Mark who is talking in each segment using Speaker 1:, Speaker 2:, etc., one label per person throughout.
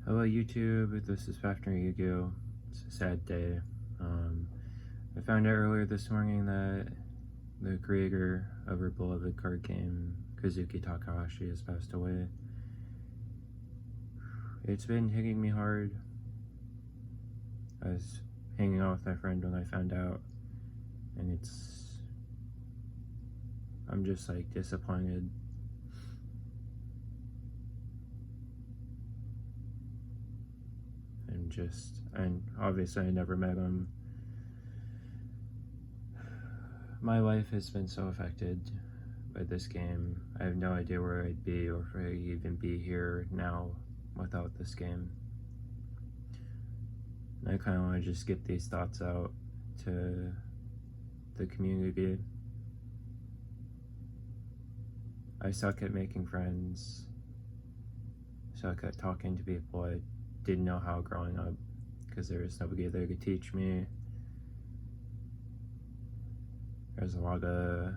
Speaker 1: Hello YouTube, this is Fafner Yu-Gi-Oh! It's a sad day. I found out earlier this morning that the creator of our beloved card game, Kazuki Takahashi, has passed away. It's been hitting me hard. I was hanging out with my friend when I found out, and I'm just like disappointed. And obviously I never met him. My life has been so affected by this game. I have no idea where I'd be or if I'd even be here now without this game. And I kind of want to just get these thoughts out to the community. I suck at making friends. I suck at talking to people. I didn't know how growing up because there was nobody there to teach me. There's a lot of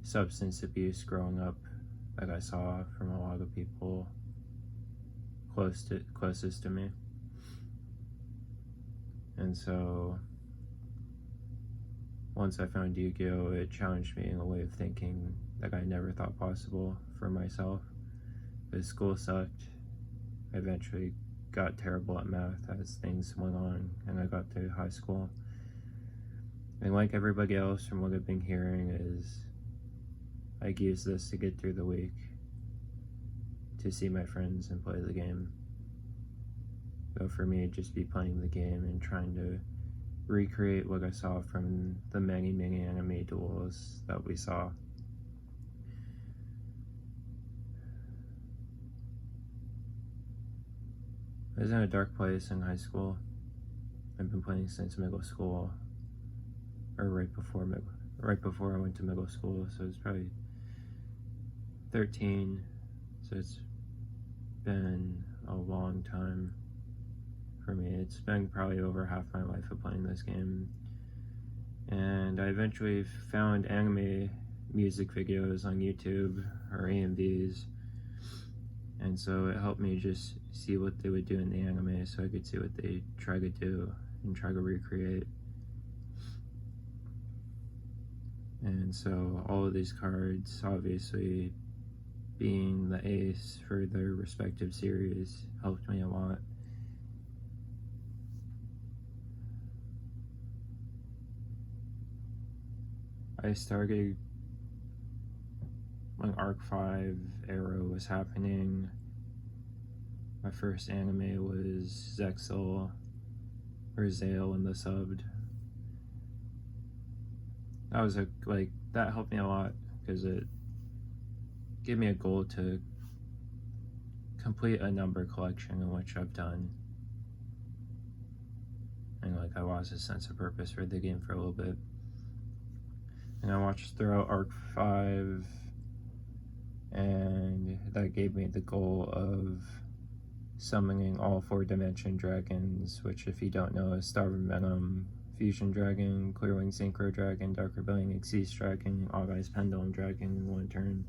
Speaker 1: substance abuse growing up that I saw from a lot of people closest to me. And so once I found Yu-Gi-Oh! It challenged me in a way of thinking that I never thought possible for myself. Because school sucked. I eventually got terrible at math as things went on and I got to high school. And like everybody else, from what I've been hearing, is I use this to get through the week, to see my friends and play the game. So for me, it'd just be playing the game and trying to recreate what I saw from the many anime duels that we saw. I was in a dark place in high school. I've been playing since middle school, or right before I went to middle school, so it's probably 13, so it's been a long time for me. It's been probably over half my life of playing this game, and I eventually found anime music videos on YouTube, or AMVs, and so it helped me just see what they would do in the anime so I could see what they try to do and try to recreate. And so all of these cards, obviously being the ace for their respective series, helped me a lot. I started when Arc 5 era was happening. My first anime was Zexel, or Zale in the subbed. That was that helped me a lot because it gave me a goal to complete a number collection, in which I've done. And I lost a sense of purpose for the game for a little bit. And I watched throughout Arc 5, and that gave me the goal of summoning all 4-dimension dragons, which, if you don't know, is Starving Venom, Fusion Dragon, Clearwing Synchro Dragon, Dark Rebellion Exceeds Dragon, All-Eyes Pendulum Dragon in one turn,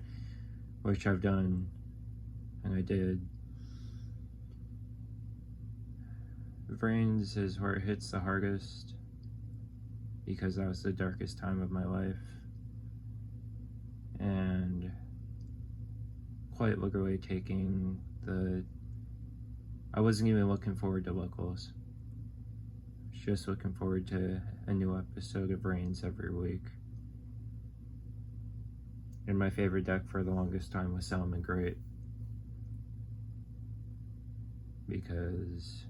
Speaker 1: which I've done, and I did. Vrains is where it hits the hardest, because that was the darkest time of my life, and quite literally taking I wasn't even looking forward to locals. Just looking forward to a new episode of Vrains every week. And my favorite deck for the longest time was Salmon Great, because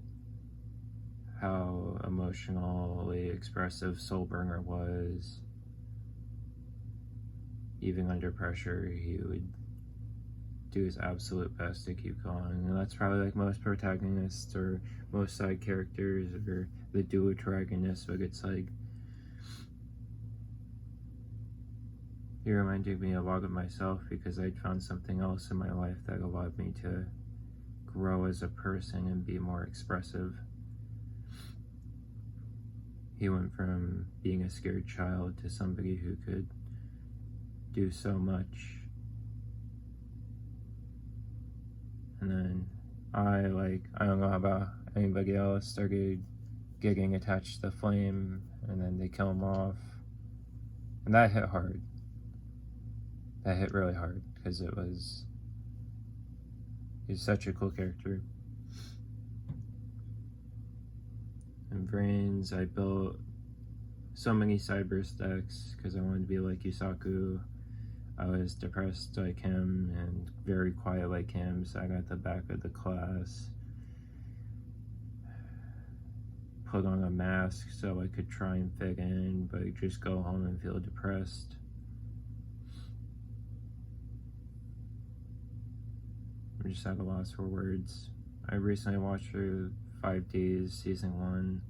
Speaker 1: how emotionally expressive Soulbringer was. Even under pressure, he would do his absolute best to keep going. And that's probably most protagonists or most side characters or the duotragonists, but it's he reminded me a lot of myself, because I'd found something else in my life that allowed me to grow as a person and be more expressive. He went from being a scared child to somebody who could do so much. And then I don't know about anybody else, started getting attached to the flame, and then they kill him off. And that hit hard. That hit really hard, because he's such a cool character. And Brains, I built so many Cyberse decks, because I wanted to be like Yusaku. I was depressed like him, and very quiet like him, so I got the back of the class. Put on a mask so I could try and fit in, but just go home and feel depressed. I'm just at a loss for words. I recently watched through 5 Days season 1.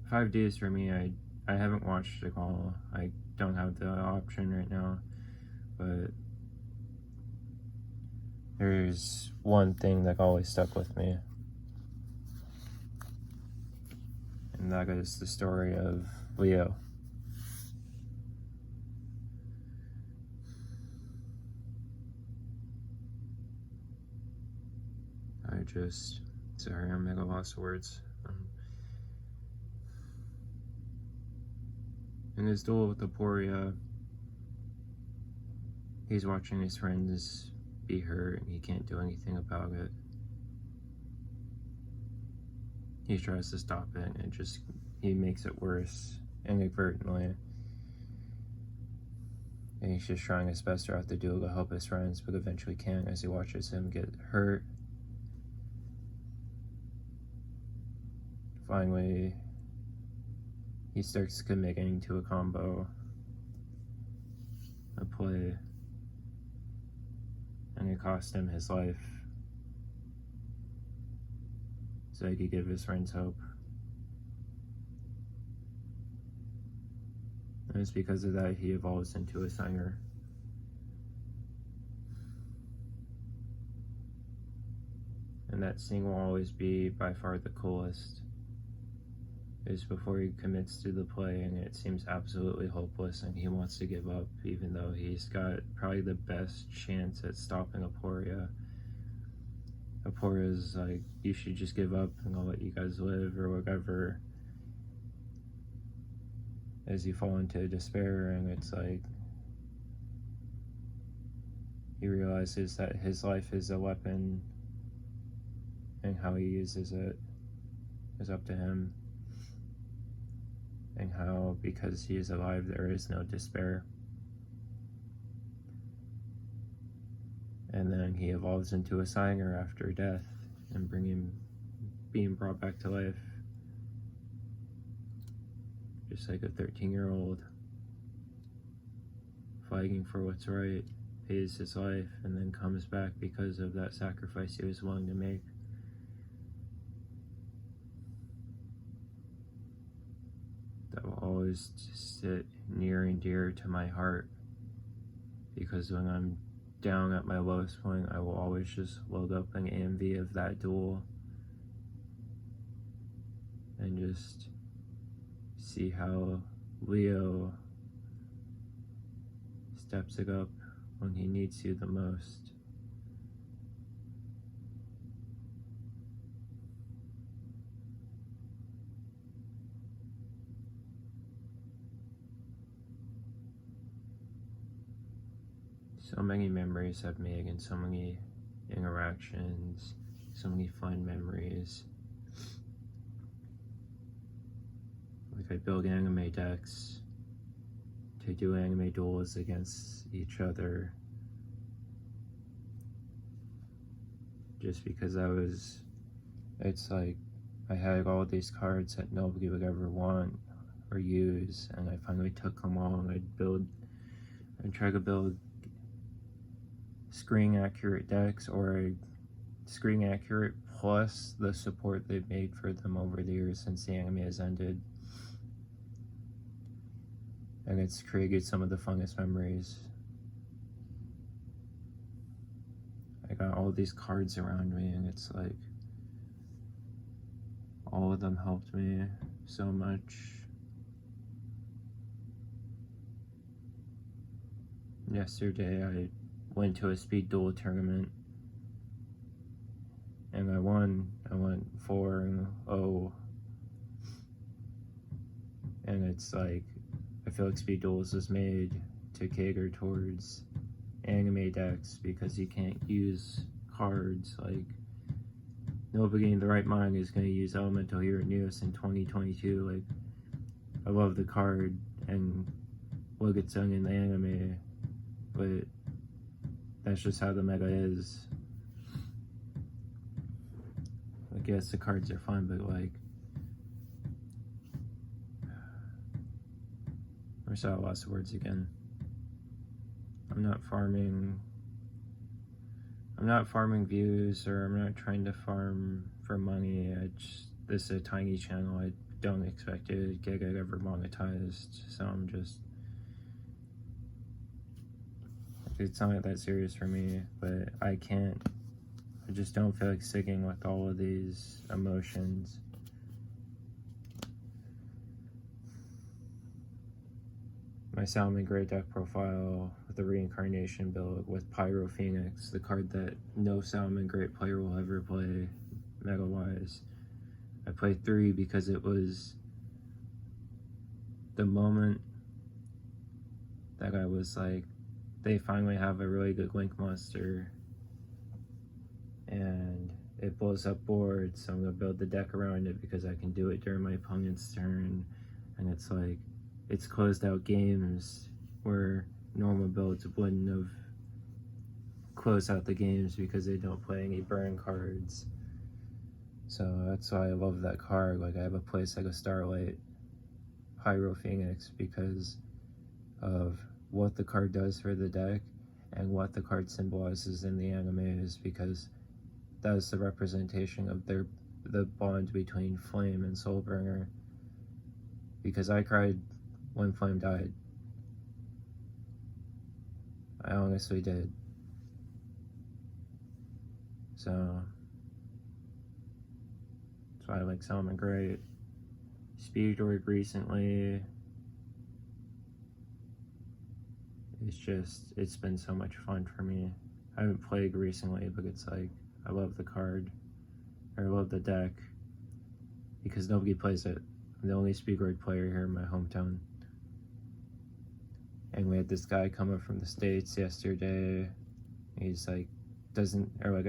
Speaker 1: 5 Days for me, I haven't watched it all. I don't have the option right now, but there's one thing that always stuck with me, and that is the story of Leo. Sorry, I'm at a loss of words. In his duel with Aporia, he's watching his friends be hurt and he can't do anything about it. He tries to stop it and he makes it worse inadvertently. And he's just trying his best throughout the duel to help his friends, but eventually can't as he watches him get hurt. Finally, he starts committing to a combo, a play, and it cost him his life so he could give his friends hope. And it's because of that he evolves into a singer. And that scene will always be by far the coolest. Is before he commits to the play and it seems absolutely hopeless and he wants to give up, even though he's got probably the best chance at stopping Aporia. Aporia's like, you should just give up and I'll let you guys live or whatever. As you fall into despair, and it's like he realizes that his life is a weapon and how he uses it is up to him. And how, because he is alive, there is no despair. And then he evolves into a singer after death and being brought back to life. Just like a 13-year-old fighting for what's right, pays his life, and then comes back because of that sacrifice he was willing to make. That will always sit near and dear to my heart, because when I'm down at my lowest point, I will always just load up an AMV of that duel and just see how Leo steps it up when he needs you the most. So many memories I've made and so many interactions, so many fun memories. Like I build anime decks to do anime duels against each other. Just because it's like I had all these cards that nobody would ever want or use, and I finally took them all and I'd try to build screen accurate decks, or screen accurate plus the support they've made for them over the years since the anime has ended. And it's created some of the funnest memories. I got all these cards around me and it's like all of them helped me so much. Yesterday went to a speed duel tournament, and I won. I went 4-0, and it's like, I feel like speed duels is made to cater towards anime decks because you can't use cards. Like, nobody in the right mind is going to use Elemental Hero Neos in 2022. Like, I love the card and what gets done in the anime, but that's just how the meta is. I guess the cards are fun, but like, I saw lots of words again. I'm not farming views, or I'm not trying to farm for money. This is a tiny channel. I don't expect to get it ever monetized, so it's not that serious for me, but I just don't feel like sticking with all of these emotions. My Salmon Gray deck profile with the Reincarnation build with Pyro Phoenix, the card that no Salmon Gray player will ever play meta-wise. I played 3 because it was the moment that I was like, they finally have a really good Link monster, and it blows up boards, so I'm going to build the deck around it because I can do it during my opponent's turn. And it's like, it's closed out games where normal builds wouldn't have closed out the games because they don't play any burn cards. So that's why I love that card. Like, I have a place like a Starlight Pyro Phoenix because of what the card does for the deck and what the card symbolizes in the animes, because that's the representation of the bond between Flame and Soulbringer. Because I cried when Flame died. I honestly did. So that's why I like Salmon Gray. Speedroid recently, it's been so much fun for me. I haven't played recently, but it's like, I love the card, or I love the deck, because nobody plays it. I'm the only Speedroid player here in my hometown. And we had this guy coming from the States yesterday. He's like, I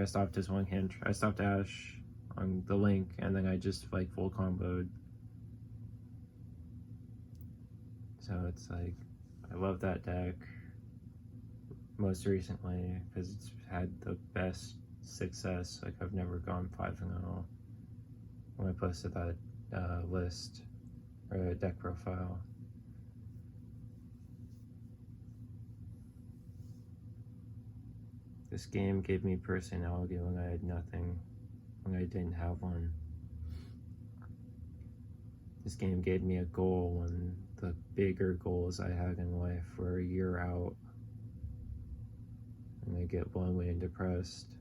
Speaker 1: stopped his one hand, I stopped Ash on the Link, and then I just like full comboed. So it's like, I love that deck most recently because it's had the best success. Like, I've never gone 5-0 when I posted that list or deck profile. This game gave me personality when I had nothing, when I didn't have one. This game gave me a goal when the bigger goals I had in life were a year out, and I get lonely and depressed.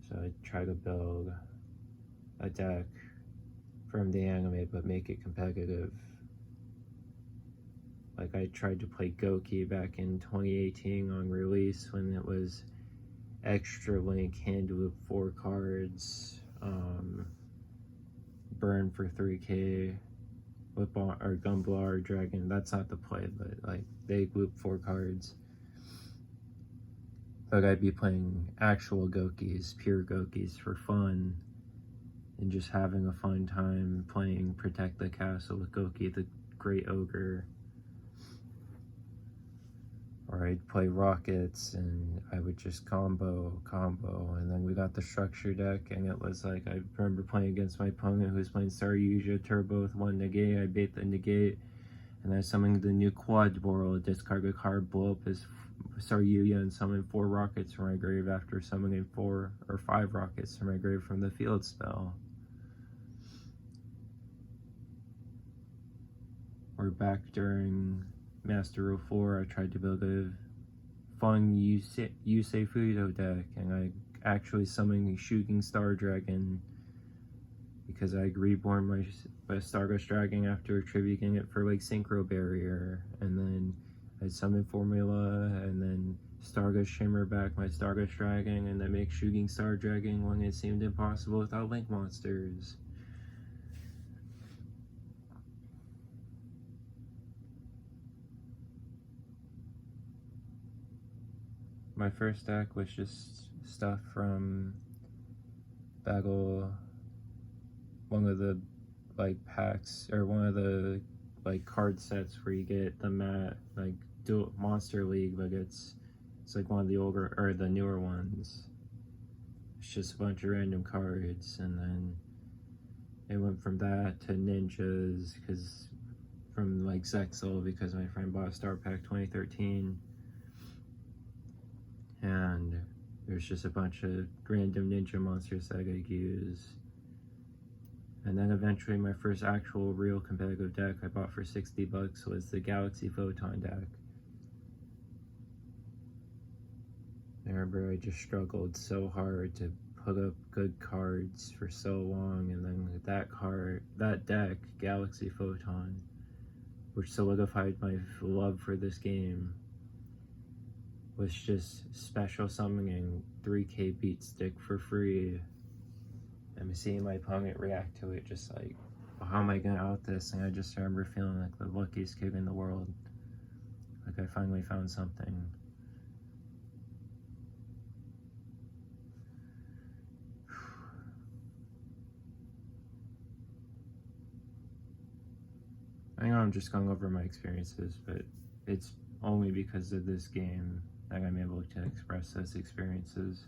Speaker 1: So I try to build a deck from the anime but make it competitive. Like, I tried to play Goki back in 2018 on release when it was extra Link, hand with 4 cards, burn for 3k with Gumblar or Dragon. That's not the play, but like, they group 4 cards. Like, I'd be playing actual Gokis, pure Gokis for fun, and just having a fun time playing Protect the Castle with Goki, the Great Ogre. Or I'd play Rockets, and I would just combo, and then we got the structure deck, and it was like, I remember playing against my opponent who was playing Saryuja Turbo with 1 negate. I bait the negate, and I summoned the new quad world, discard a card, blow up his Saryuja, and summon 4 rockets from my grave after summoning 4 or 5 rockets from my grave from the field spell. Or back during Master Rule 4, I tried to build a fun Yusei Fudo deck, and I actually summoned a Shooting Star Dragon because I reborn my Starghost Dragon after attributing it for like Synchro Barrier, and then I summon Formula, and then Starghost Shimmer back my Starghost Dragon, and then make Shooting Star Dragon when it seemed impossible without Link monsters. My first deck was just stuff from Battle, one of the like packs, or one of the like card sets where you get the like dual Monster League, but it's like one of the older or the newer ones. It's just a bunch of random cards, and then it went from that to ninjas, because from like Zexal, because my friend bought Star Pack 2013, and there's just a bunch of random ninja monsters that I could use. And then eventually my first actual real competitive deck I bought for $60 was the Galaxy Photon deck. I remember I just struggled so hard to put up good cards for so long, and then that deck, Galaxy Photon, which solidified my love for this game, was just special summoning 3K beat stick for free. I'm seeing my opponent react to it just like, how am I gonna out this? And I just remember feeling like the luckiest kid in the world. Like I finally found something. I know I'm just going over my experiences, but it's only because of this game that I'm able to express those experiences.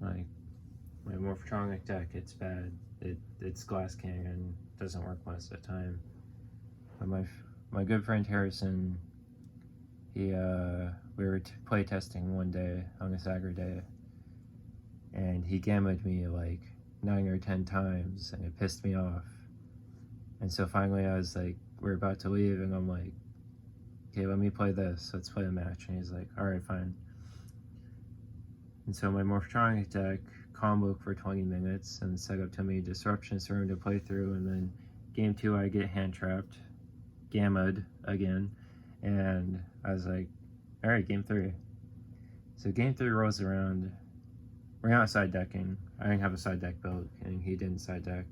Speaker 1: Like, my Morphtronic deck, it's bad. It's Glass Cannon, doesn't work most of the time. But my good friend Harrison, we were play testing one day on a Saturday, and he gammaed me like 9 or 10 times, and it pissed me off. And so finally I was like, we're about to leave, and I'm like, okay, let me play this, let's play a match. And he's like, alright, fine. And so my Morphtronic deck comboed for 20 minutes and set up too many disruptions for him to play through, and then game 2 I get hand trapped, gammaed again, and I was like, alright, game 3. So game 3 rolls around, we're not side decking, I didn't have a side deck built, and he didn't side deck.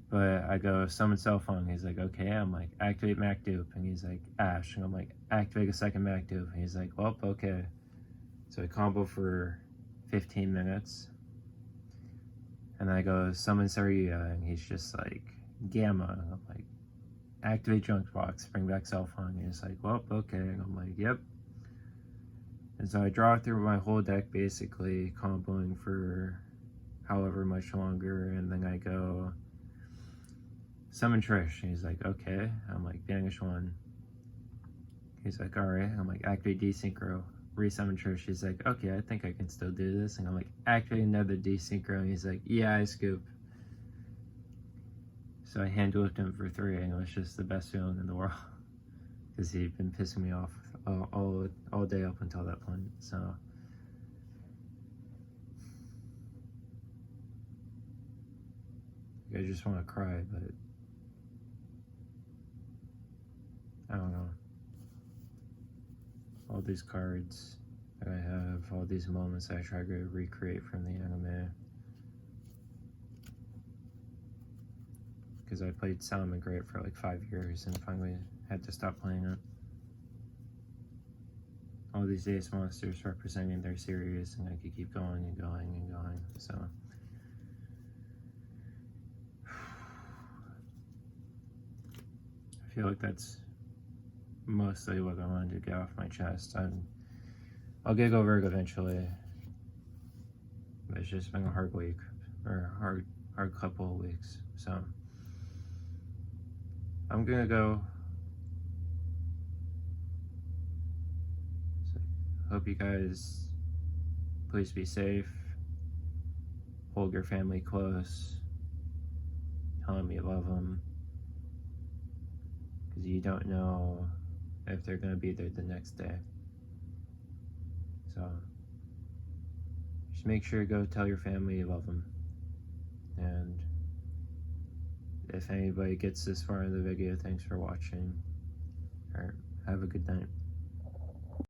Speaker 1: But I go summon Cellphone, he's like, okay. I'm like, activate Mac Dupe, and he's like, Ash, and I'm like, activate a second Mac Dupe, and he's like, well, okay. So I combo for 15 minutes, and I go summon Saria, and he's just like, Gamma, and I'm like, activate Junk Box, bring back Cellphone, and he's like, well, okay, and I'm like, yep. And so I draw through my whole deck, basically comboing for however much longer, and then I go summon Trish, and he's like, okay. I'm like, banish 1. He's like, alright. I'm like, activate Desynchro, resummon Trish. He's like, okay, I think I can still do this. And I'm like, activate another Desynchro, and he's like, yeah, I scoop. So I hand whipped him for 3, and it was just the best feeling in the world, because he'd been pissing me off all day up until that point. So I just want to cry, but I don't know. All these cards that I have, all these moments I try to recreate from the anime. Because I played Salmon Great for like 5 years and finally had to stop playing it. All these ace monsters representing their series, and I could keep going and going and going, so. I feel like that's mostly what I wanted to get off my chest. I'll get over it eventually. But it's just been a hard week, or hard couple of weeks. So I'm gonna go. So, hope you guys please be safe. Hold your family close. Tell them you love them, because you don't know if they're going to be there the next day. So just make sure to go tell your family you love them. And if anybody gets this far in the video, thanks for watching. Alright, have a good night.